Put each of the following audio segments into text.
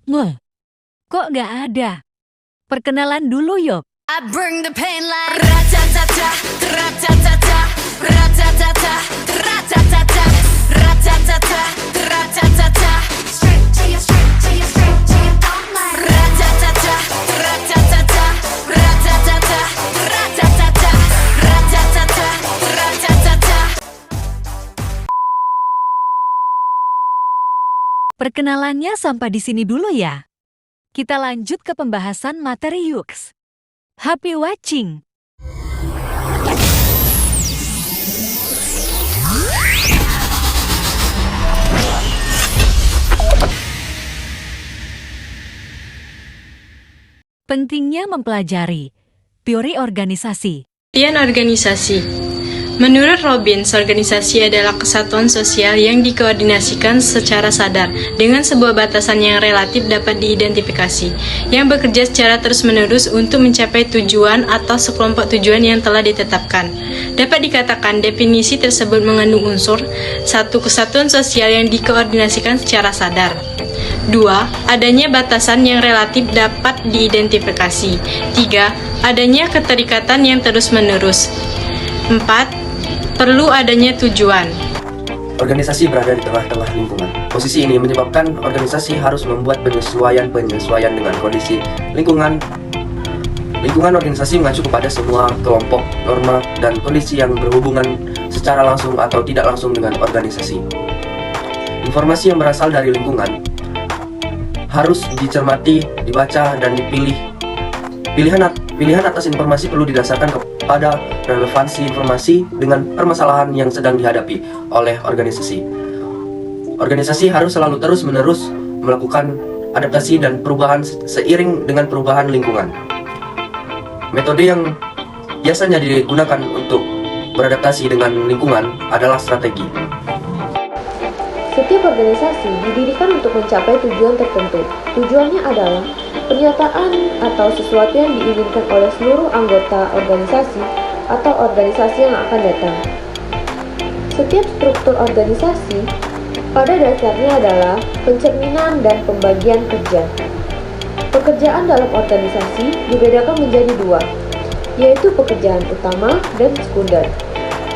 Wah, kok nggak ada? Perkenalan dulu yuk. I bring the pain like ra-ta-ta-ta, ra-ta-ta-ta, ra-ta-ta-ta, ra-ta-ta-ta, ra-ta-ta-ta, ra-ta-ta-ta. Straight to your dome like ra-ta-ta-ta, ra-ta-ta-ta, ra-ta-ta-ta, ra-ta-ta-ta, ra-ta-ta-ta, ra-ta-ta-ta. Perkenalannya sampai di sini dulu ya. Kita lanjut ke pembahasan materi UX. Happy watching! Pentingnya mempelajari teori organisasi. Pengertian organisasi. Menurut Robbins, organisasi adalah kesatuan sosial yang dikoordinasikan secara sadar dengan sebuah batasan yang relatif dapat diidentifikasi, yang bekerja secara terus-menerus untuk mencapai tujuan atau sekelompok tujuan yang telah ditetapkan. Dapat dikatakan definisi tersebut mengandung unsur satu, kesatuan sosial yang dikoordinasikan secara sadar. 2. Adanya batasan yang relatif dapat diidentifikasi. 3. Adanya keterikatan yang terus-menerus. 4. Perlu adanya tujuan. Organisasi berada di tengah-tengah lingkungan. Posisi ini menyebabkan organisasi harus membuat penyesuaian dengan kondisi lingkungan. Lingkungan organisasi mengacu kepada semua kelompok, norma, dan kondisi yang berhubungan secara langsung atau tidak langsung dengan organisasi. Informasi yang berasal dari lingkungan harus dicermati, dibaca, dan dipilih. Pilihan atas informasi perlu didasarkan kepada relevansi informasi dengan permasalahan yang sedang dihadapi oleh organisasi. Organisasi harus selalu terus-menerus melakukan adaptasi dan perubahan seiring dengan perubahan lingkungan. Metode yang biasanya digunakan untuk beradaptasi dengan lingkungan adalah strategi. Setiap organisasi didirikan untuk mencapai tujuan tertentu. Tujuannya adalah pernyataan atau sesuatu yang diinginkan oleh seluruh anggota organisasi atau organisasi yang akan datang. Setiap struktur organisasi pada dasarnya adalah pencerminan dan pembagian kerja. Pekerjaan dalam organisasi dibedakan menjadi dua, yaitu pekerjaan utama dan sekunder.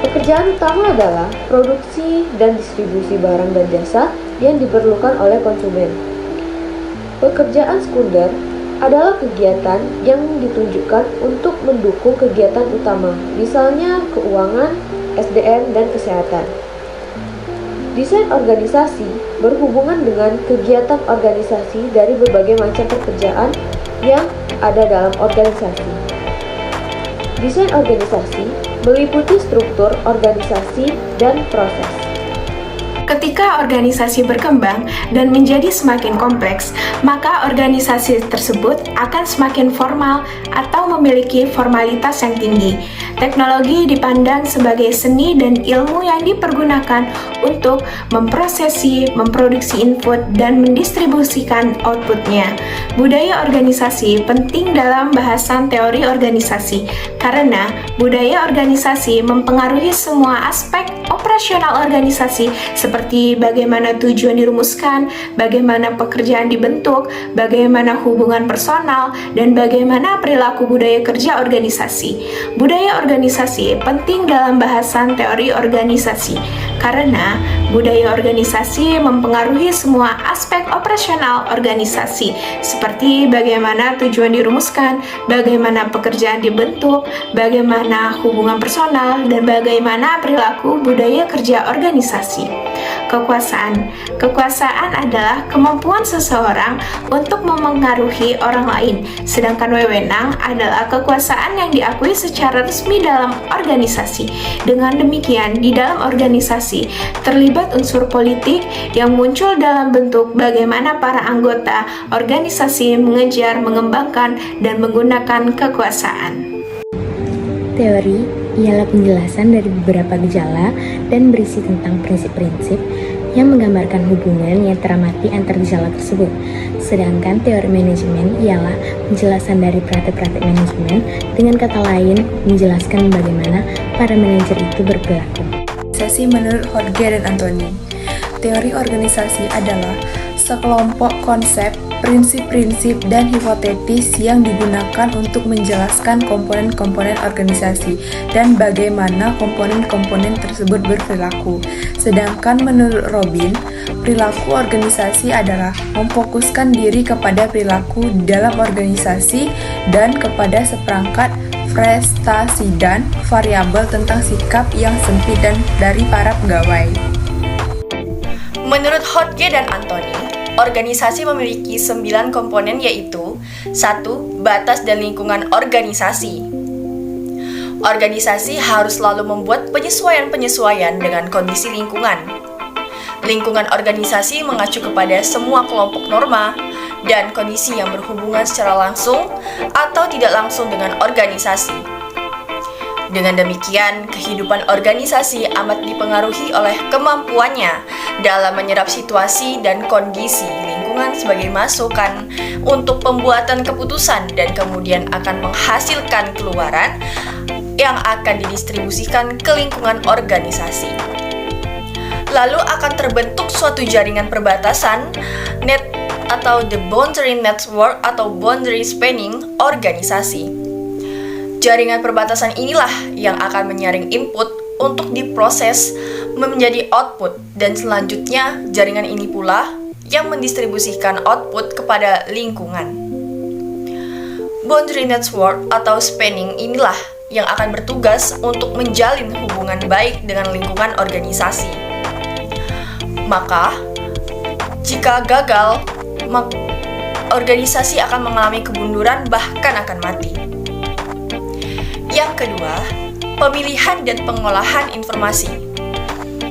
Pekerjaan utama adalah produksi dan distribusi barang dan jasa yang diperlukan oleh konsumen. Pekerjaan sekunder adalah kegiatan yang ditunjukkan untuk mendukung kegiatan utama, misalnya keuangan, SDM, dan kesehatan. Desain organisasi berhubungan dengan kegiatan organisasi dari berbagai macam pekerjaan yang ada dalam organisasi. Desain organisasi meliputi struktur organisasi dan proses. Ketika organisasi berkembang dan menjadi semakin kompleks, maka organisasi tersebut akan semakin formal atau memiliki formalitas yang tinggi. Teknologi dipandang sebagai seni dan ilmu yang dipergunakan untuk memprosesi, memproduksi input, dan mendistribusikan outputnya. Budaya organisasi penting dalam bahasan teori organisasi, karena budaya organisasi mempengaruhi semua aspek operasional organisasi seperti bagaimana tujuan dirumuskan, bagaimana pekerjaan dibentuk, bagaimana hubungan personal, dan bagaimana perilaku budaya kerja organisasi. Budaya organisasi penting dalam bahasan teori organisasi karena budaya organisasi mempengaruhi semua aspek operasional organisasi seperti bagaimana tujuan dirumuskan, bagaimana pekerjaan dibentuk, bagaimana hubungan personal, dan bagaimana perilaku budaya kerja organisasi. Kekuasaan adalah kemampuan seseorang untuk memengaruhi orang lain, sedangkan wewenang adalah kekuasaan yang diakui secara resmi dalam organisasi. Dengan demikian, di dalam organisasi terlibat unsur politik yang muncul dalam bentuk bagaimana para anggota organisasi mengejar, mengembangkan, dan menggunakan kekuasaan. Teori ialah penjelasan dari beberapa gejala dan berisi tentang prinsip-prinsip yang menggambarkan hubungan yang teramati antar gejala tersebut. Sedangkan teori manajemen ialah penjelasan dari praktek-praktek manajemen, dengan kata lain menjelaskan bagaimana para manajer itu berperilaku. Organisasi menurut Hodge dan Anthony. Teori organisasi adalah sekelompok konsep, prinsip-prinsip dan hipotetis yang digunakan untuk menjelaskan komponen-komponen organisasi dan bagaimana komponen-komponen tersebut berperilaku. Sedangkan menurut Robin, perilaku organisasi adalah memfokuskan diri kepada perilaku dalam organisasi dan kepada seperangkat prestasi dan variabel tentang sikap yang sempit dan dari para pegawai. Menurut Hodge dan Anthony, organisasi memiliki 9 komponen yaitu 1. Batas dan lingkungan organisasi. Organisasi harus selalu membuat penyesuaian-penyesuaian dengan kondisi lingkungan. Lingkungan organisasi mengacu kepada semua kelompok norma dan kondisi yang berhubungan secara langsung atau tidak langsung dengan organisasi. Dengan demikian, kehidupan organisasi amat dipengaruhi oleh kemampuannya dalam menyerap situasi dan kondisi lingkungan sebagai masukan untuk pembuatan keputusan dan kemudian akan menghasilkan keluaran yang akan didistribusikan ke lingkungan organisasi. Lalu akan terbentuk suatu jaringan perbatasan net atau the boundary network atau boundary spanning organisasi. Jaringan perbatasan inilah yang akan menyaring input untuk diproses menjadi output dan selanjutnya jaringan ini pula yang mendistribusikan output kepada lingkungan. Boundary network atau spanning inilah yang akan bertugas untuk menjalin hubungan baik dengan lingkungan organisasi. Maka, jika gagal, organisasi akan mengalami kemunduran bahkan akan mati. Yang kedua, pemilihan dan pengolahan informasi.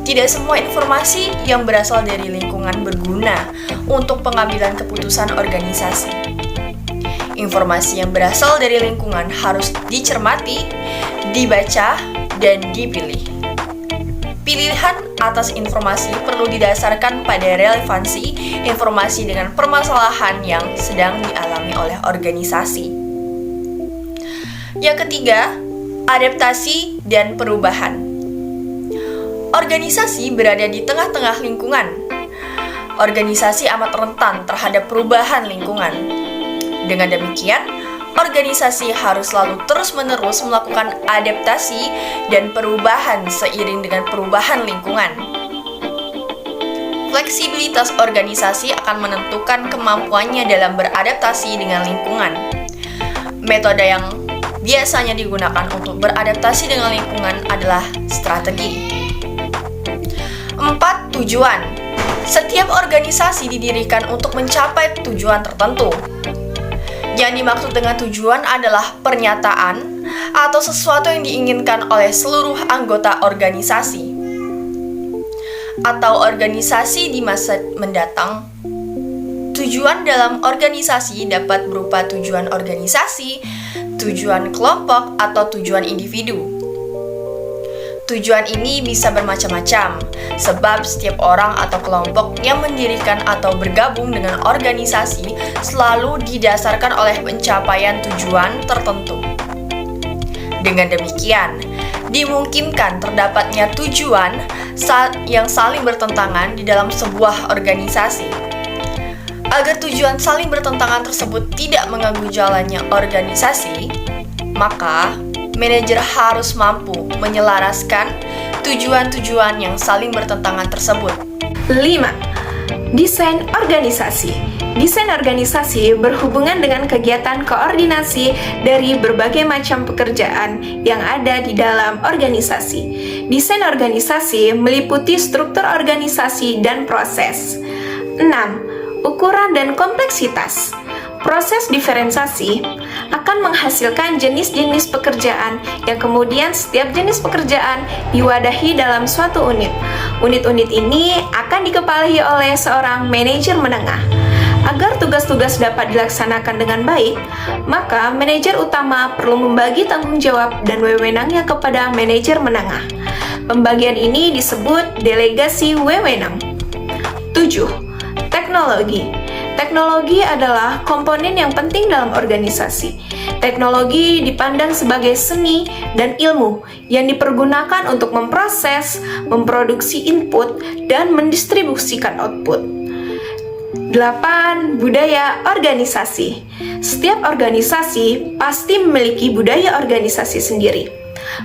Tidak semua informasi yang berasal dari lingkungan berguna untuk pengambilan keputusan organisasi. Informasi yang berasal dari lingkungan harus dicermati, dibaca, dan dipilih. Pilihan atas informasi perlu didasarkan pada relevansi informasi dengan permasalahan yang sedang dialami oleh organisasi. Yang ketiga, adaptasi dan perubahan. Organisasi berada di tengah-tengah lingkungan. Organisasi amat rentan terhadap perubahan lingkungan. Dengan demikian, organisasi harus selalu terus-menerus melakukan adaptasi dan perubahan seiring dengan perubahan lingkungan. Fleksibilitas organisasi akan menentukan kemampuannya dalam beradaptasi dengan lingkungan. Metode yang biasanya digunakan untuk beradaptasi dengan lingkungan adalah strategi. 4. Tujuan. Setiap organisasi didirikan untuk mencapai tujuan tertentu. Yang dimaksud dengan tujuan adalah pernyataan atau sesuatu yang diinginkan oleh seluruh anggota organisasi atau organisasi di masa mendatang. Tujuan dalam organisasi dapat berupa tujuan organisasi, tujuan kelompok, atau tujuan individu. Tujuan ini bisa bermacam-macam, sebab setiap orang atau kelompok yang mendirikan atau bergabung dengan organisasi selalu didasarkan oleh pencapaian tujuan tertentu. Dengan demikian, dimungkinkan terdapatnya tujuan yang saling bertentangan di dalam sebuah organisasi. Agar tujuan saling bertentangan tersebut tidak mengganggu jalannya organisasi, maka manajer harus mampu menyelaraskan tujuan-tujuan yang saling bertentangan tersebut. 5. Desain organisasi. Desain organisasi berhubungan dengan kegiatan koordinasi dari berbagai macam pekerjaan yang ada di dalam organisasi. Desain organisasi meliputi struktur organisasi dan proses. 6. Ukuran dan kompleksitas. Proses diferensiasi akan menghasilkan jenis-jenis pekerjaan yang kemudian setiap jenis pekerjaan diwadahi dalam suatu unit. Unit-unit ini akan dikepalai oleh seorang manajer menengah. Agar tugas-tugas dapat dilaksanakan dengan baik, maka manajer utama perlu membagi tanggung jawab dan wewenangnya kepada manajer menengah. Pembagian ini disebut delegasi wewenang. 7. Teknologi. Teknologi adalah komponen yang penting dalam organisasi. Teknologi dipandang sebagai seni dan ilmu yang dipergunakan untuk memproses, memproduksi input, dan mendistribusikan output. 8. Budaya organisasi. Setiap organisasi pasti memiliki budaya organisasi sendiri.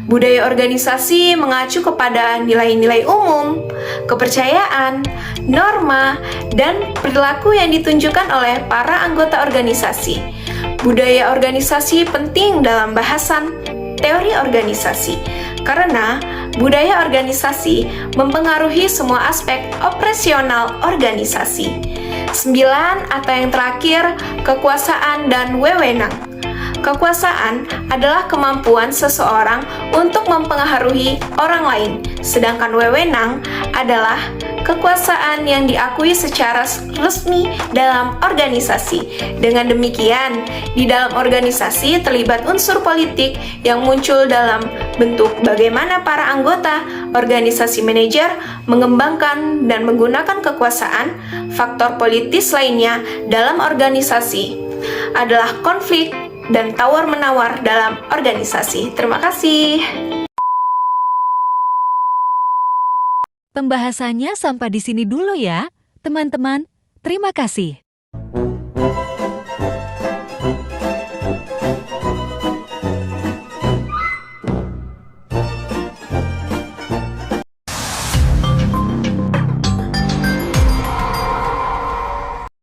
Budaya organisasi mengacu kepada nilai-nilai umum, kepercayaan, norma, dan perilaku yang ditunjukkan oleh para anggota organisasi. Budaya organisasi penting dalam bahasan teori organisasi, karena budaya organisasi mempengaruhi semua aspek operasional organisasi. 9. Atau yang terakhir, kekuasaan dan wewenang. Kekuasaan adalah kemampuan seseorang untuk mempengaruhi orang lain, sedangkan wewenang adalah kekuasaan yang diakui secara resmi dalam organisasi. Dengan demikian, di dalam organisasi terlibat unsur politik yang muncul dalam bentuk bagaimana para anggota organisasi manajer mengembangkan dan menggunakan kekuasaan. Faktor politis lainnya dalam organisasi adalah konflik dan tawar-menawar dalam organisasi. Terima kasih. Pembahasannya sampai di sini dulu ya, teman-teman. Terima kasih.